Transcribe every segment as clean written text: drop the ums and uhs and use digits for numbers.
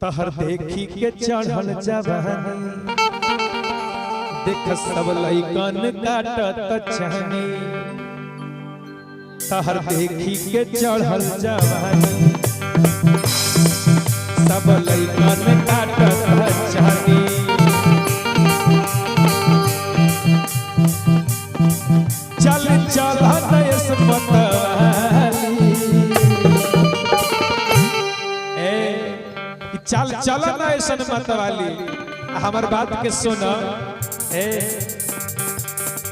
तहर देखी के चढ़ल जवानी देख सब लइकन काटत छहनी। तहर देखी के चढ़ल जवानी सब लइकन काटत छहनी। चल चल नयस मतवाली चल चल नयसन मतवाली हमर बात के सुन ए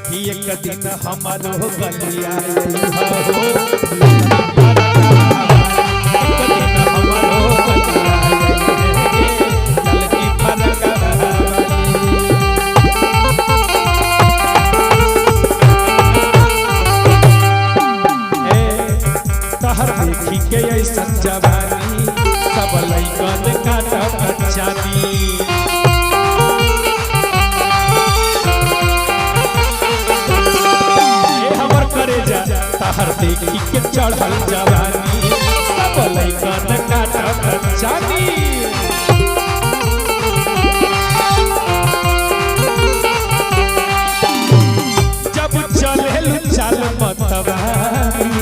कि एक दिन हमारो गलिया तहर देखी के ऐसन जवानी सब लइकन काटत छाती। हमर करेजा तहर देखी के चढ़ल जवानी सब लइकन काटत छाती। जब चलेलु चाल मतवाली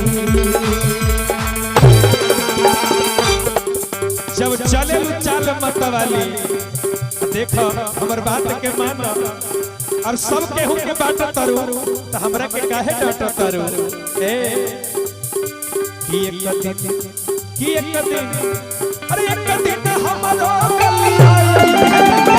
जब चले चाल मतवाली देखो हमर बात के मान और सब केहू के बात तरु तो हमरा के काहे डांट तरु ए कि एक दिन अरे एक दिन हमरो गलिया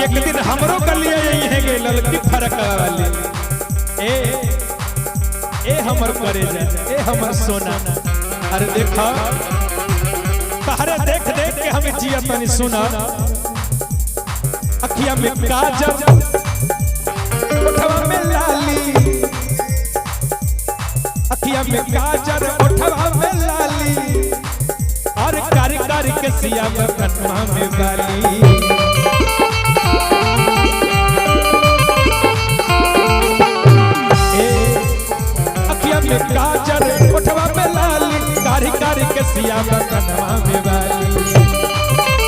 एक दिन हमरो गलिया यही है गे ललकी फरक वाली ए हमर करेजा ए हमर सोना अरे देखा तहरे देख देख के हमें जिया तनी सुना अखिया में काजल ओठवा में लाली अखिया में काजल ओठवा में लाली और कारी कारी के सिया में कनमा में वाली। काजर उठवा में लाली कारी कारी के सिया कनवा में वाली।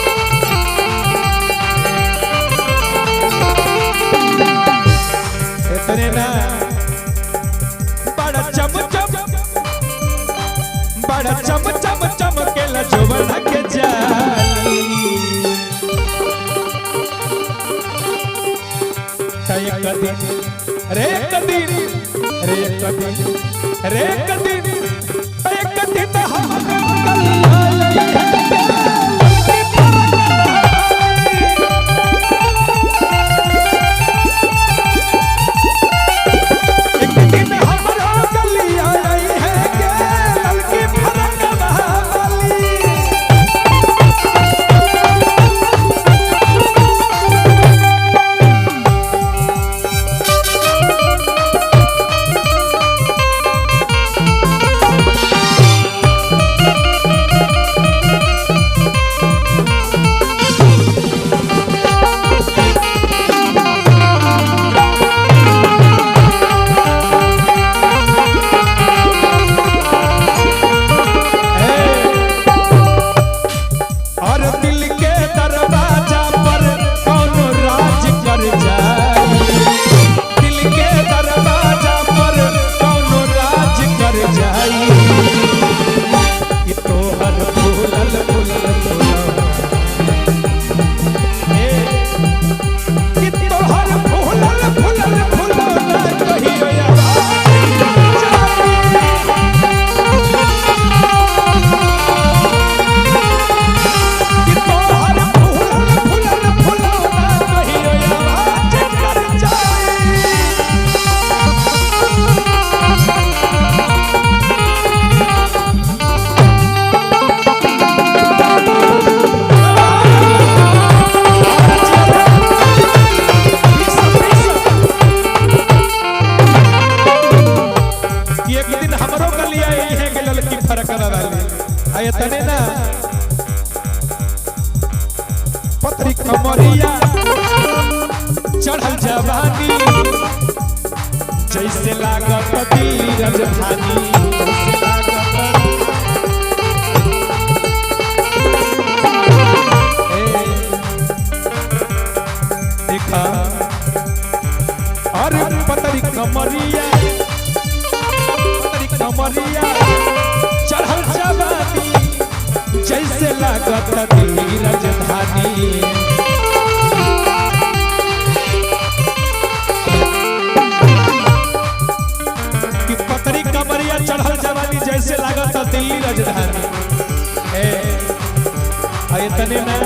इतने ना बड़ा चम चम चमकेला जोबना के जाली। एक दिन रे कदी रे कदी दिन हमरो गलिया है के लड़की फरक वाली आए तने ना पतरी कमरिया चढ़ल जवानी जैसे लागत दिल्ली राजधानी देखा और पतरी कमरिया चढ़ल जवानी जैसे लागत दिल्ली राजधानी कि पतरी कमरिया चढ़ल जवानी जैसे लागत दिल्ली राजधानी ए तने ना